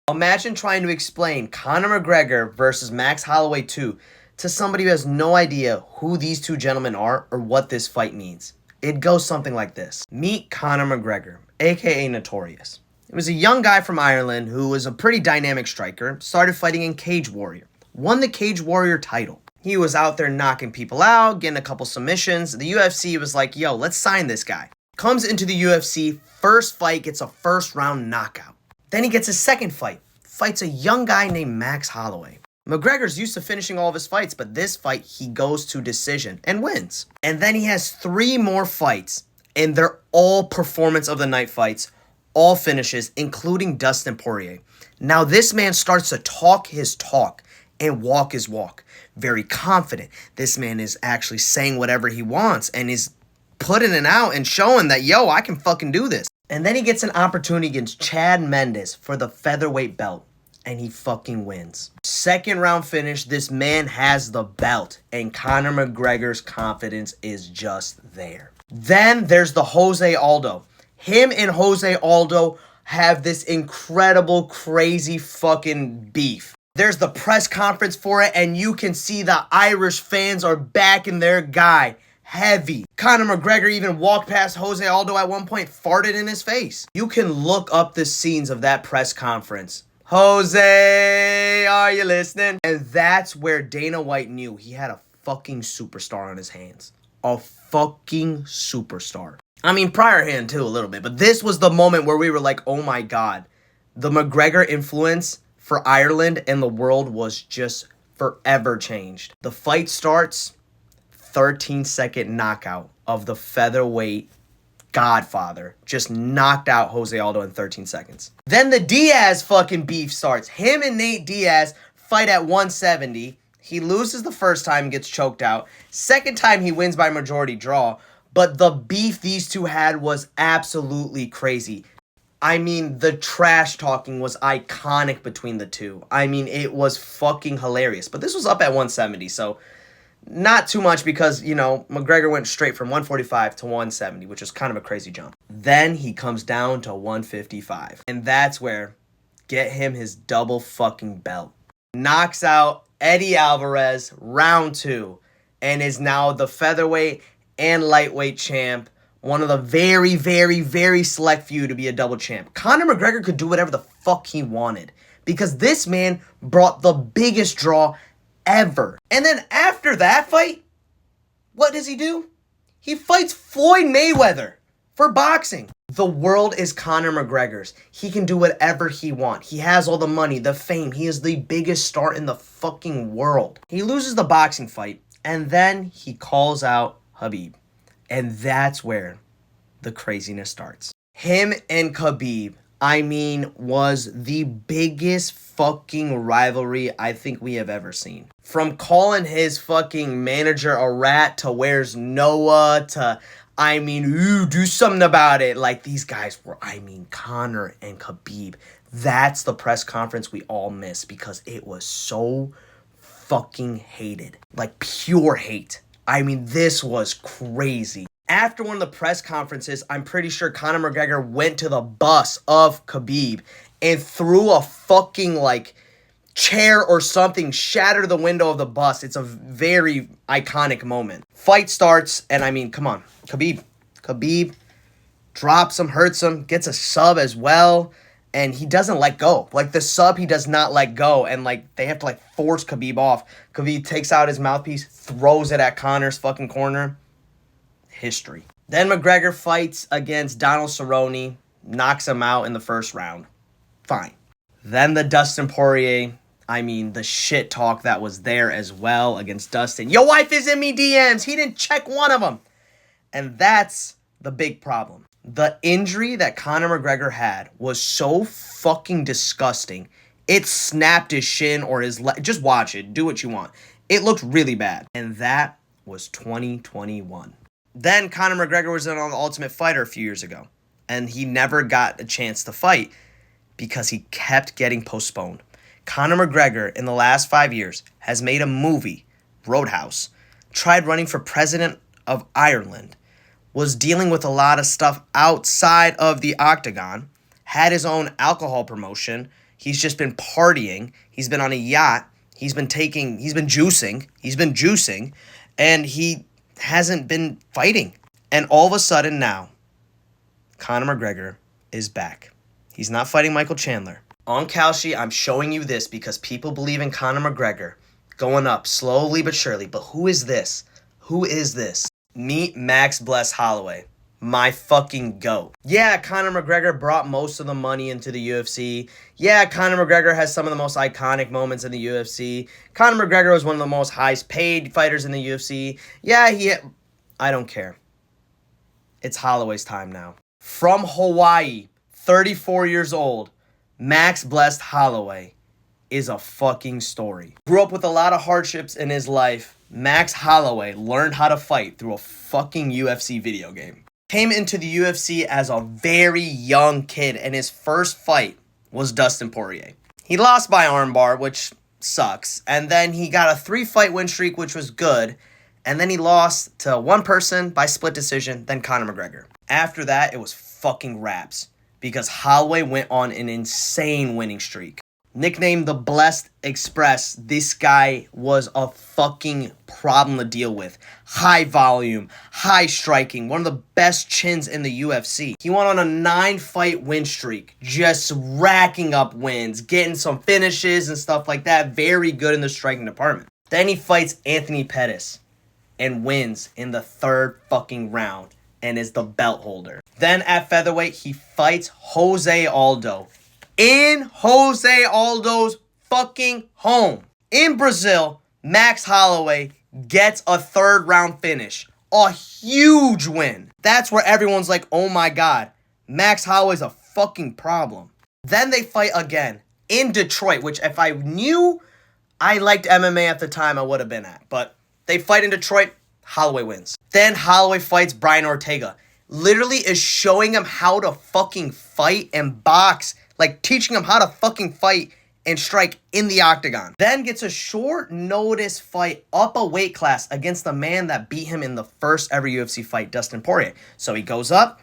Imagine trying to explain Conor McGregor versus Max Holloway 2 to somebody who has no idea who these two gentlemen are or what this fight means. It goes something like this. Meet Conor McGregor, aka Notorious. He was a young guy from Ireland who was a pretty dynamic striker, started fighting in Cage Warrior, won the Cage Warrior title. He was out there knocking people out, getting a couple submissions. The UFC was like, yo, let's sign this guy. Comes into the UFC, first fight, gets a first round knockout. Then he gets his second fight, fights a young guy named Max Holloway. McGregor's used to finishing all of his fights, but this fight he goes to decision and wins. And then he has 3 more fights, and they're all performance of the night fights, all finishes, including Dustin Poirier. Now this man starts to talk his talk and walk his walk. Very confident. This man is actually saying whatever he wants and is putting it out and showing that, yo, I can fucking do this. And then he gets an opportunity against Chad Mendes for the featherweight belt, and he fucking wins. Second round finish, this man has the belt, and Conor McGregor's confidence is just there. Then there's the Jose Aldo. Him and Jose Aldo have this incredible, crazy fucking beef. There's the press conference for it, and you can see the Irish fans are backing their guy heavy. Conor McGregor even walked past Jose Aldo at one point, farted in his face. You can look up the scenes of that press conference. Jose, are you listening? And that's where Dana White knew he had a fucking superstar on his hands. A fucking superstar. I mean, prior hand too, a little bit. But this was the moment where we were like, oh my God. The McGregor influence for Ireland and the world was just forever changed. The fight starts, 13-second knockout of the featherweight godfather. Just knocked out Jose Aldo in 13 seconds. Then the Diaz fucking beef starts. Him and Nate Diaz fight at 170. He loses the first time, gets choked out. Second time, he wins by majority draw. But the beef these two had was absolutely crazy. I mean, the trash talking was iconic between the two. I mean, it was fucking hilarious. But this was up at 170, so not too much because, you know, McGregor went straight from 145 to 170, which is kind of a crazy jump. Then he comes down to 155. And that's where, get him his double fucking belt. Knocks out Eddie Alvarez, round 2, and is now the featherweight and lightweight champ. One of the very, very, very select few to be a double champ. Conor McGregor could do whatever the fuck he wanted because this man brought the biggest draw ever. And then after that fight, what does he do? He fights Floyd Mayweather for boxing. The world is Conor McGregor's. He can do whatever he wants. He has all the money, the fame. He is the biggest star in the fucking world. He loses the boxing fight, and then he calls out Khabib. And that's where the craziness starts. Him and Khabib, I mean, was the biggest fucking rivalry I think we have ever seen. From calling his fucking manager a rat to where's Noah to, I mean, ooh, do something about it. Like, these guys were, I mean, Conor and Khabib. That's the press conference we all miss because it was so fucking hated. Like, pure hate. I mean, this was crazy. After one of the press conferences, I'm pretty sure Conor McGregor went to the bus of Khabib and threw a fucking, like, chair or something, shattered the window of the bus. It's a very iconic moment. Fight starts, and I mean, come on. Khabib drops him, hurts him, gets a sub as well, and he doesn't let go. Like, the sub, he does not let go, and, like, they have to, like, force Khabib off. Khabib takes out his mouthpiece, throws it at Conor's fucking corner. History. Then McGregor fights against Donald Cerrone, knocks him out in the first round. Fine. Then the Dustin Poirier, I mean, the shit talk that was there as well against Dustin. Your wife is in me DMs. He didn't check one of them. And that's the big problem. The injury that Conor McGregor had was so fucking disgusting. It snapped his shin or his leg. Just watch it. Do what you want. It looked really bad. And that was 2021. Then Conor McGregor was on The Ultimate Fighter a few years ago. And he never got a chance to fight because he kept getting postponed. Conor McGregor, in the last 5 years, has made a movie, Roadhouse, tried running for president of Ireland, was dealing with a lot of stuff outside of the octagon, had his own alcohol promotion, He's just been partying. He's been on a yacht. He's been juicing, and he hasn't been fighting. And all of a sudden now, Conor McGregor is back. He's not fighting Michael Chandler. On Kalshi, I'm showing you this because people believe in Conor McGregor going up slowly but surely. But who is this? Who is this? Meet Max Bless Holloway. My fucking GOAT. Yeah, Conor McGregor brought most of the money into the UFC. Yeah, Conor McGregor has some of the most iconic moments in the UFC. Conor McGregor was one of the most highest paid fighters in the UFC. Yeah, I don't care. It's Holloway's time now. From Hawaii, 34 years old, Max Blessed Holloway is a fucking story. Grew up with a lot of hardships in his life. Max Holloway learned how to fight through a fucking UFC video game. Came into the UFC as a very young kid, and his first fight was Dustin Poirier. He lost by armbar, which sucks, and then he got a 3-fight win streak, which was good, and then he lost to one person by split decision, then Conor McGregor. After that, it was fucking wraps, because Holloway went on an insane winning streak. Nicknamed the Blessed Express, this guy was a fucking problem to deal with. High volume, high striking, one of the best chins in the UFC. He went on a 9-fight win streak, just racking up wins, getting some finishes and stuff like that. Very good in the striking department. Then he fights Anthony Pettis and wins in the 3rd fucking round and is the belt holder. Then at featherweight, he fights Jose Aldo. In Jose Aldo's fucking home. In Brazil, Max Holloway gets a 3rd round finish. A huge win. That's where everyone's like, oh my god, Max Holloway's a fucking problem. Then they fight again in Detroit, which if I knew I liked MMA at the time, I would have been at. But they fight in Detroit, Holloway wins. Then Holloway fights Brian Ortega. Literally is showing him how to fucking fight and box. Like, teaching him how to fucking fight and strike in the octagon. Then gets a short notice fight up a weight class against the man that beat him in the first ever UFC fight, Dustin Poirier. So he goes up,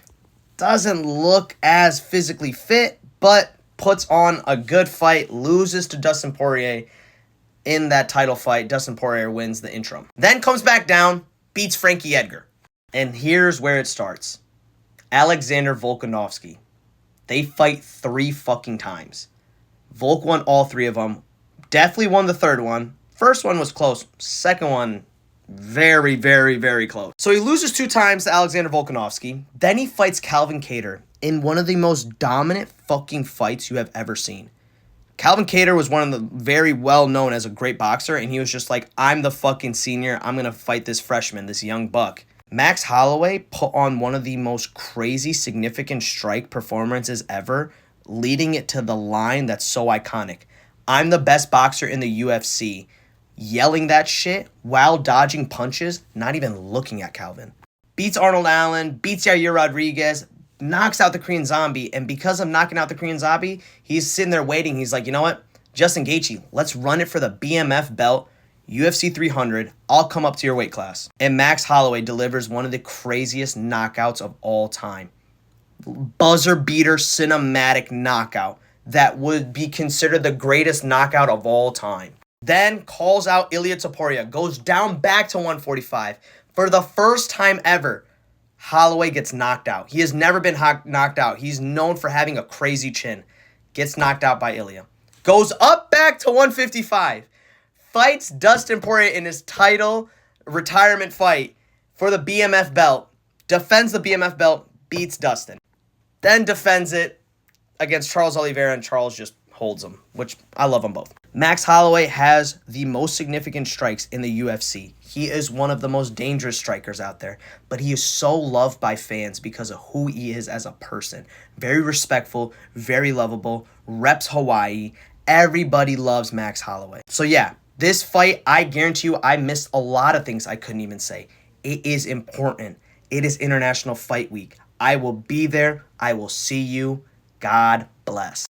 doesn't look as physically fit, but puts on a good fight, loses to Dustin Poirier in that title fight. Dustin Poirier wins the interim. Then comes back down, beats Frankie Edgar. And here's where it starts. Alexander Volkanovski. They fight 3 fucking times. Volk won all 3 of them. Definitely won the 3rd one. First one was close. Second one, very, very, very close. So he loses 2 times to Alexander Volkanovski. Then he fights Calvin Kattar in one of the most dominant fucking fights you have ever seen. Calvin Kattar was one of the very well known as a great boxer, and he was just like, I'm the fucking senior. I'm going to fight this freshman, this young buck. Max Holloway put on one of the most crazy, significant strike performances ever, leading it to the line that's so iconic. I'm the best boxer in the UFC. Yelling that shit while dodging punches, not even looking at Calvin. Beats Arnold Allen, beats Yair Rodriguez, knocks out the Korean Zombie, and because of knocking out the Korean Zombie, he's sitting there waiting. He's like, you know what? Justin Gaethje, let's run it for the BMF belt. UFC 300, I'll come up to your weight class. And Max Holloway delivers one of the craziest knockouts of all time. Buzzer beater cinematic knockout that would be considered the greatest knockout of all time. Then calls out Ilia Topuria, goes down back to 145. For the first time ever, Holloway gets knocked out. He has never been knocked out. He's known for having a crazy chin. Gets knocked out by Ilia. Goes up back to 155. Fights Dustin Poirier in his title retirement fight for the BMF belt. Defends the BMF belt, beats Dustin. Then defends it against Charles Oliveira, and Charles just holds him, which I love them both. Max Holloway has the most significant strikes in the UFC. He is one of the most dangerous strikers out there, but he is so loved by fans because of who he is as a person. Very respectful, very lovable, reps Hawaii. Everybody loves Max Holloway. So yeah, this fight, I guarantee you, I missed a lot of things I couldn't even say. It is important. It is International Fight Week. I will be there. I will see you. God bless.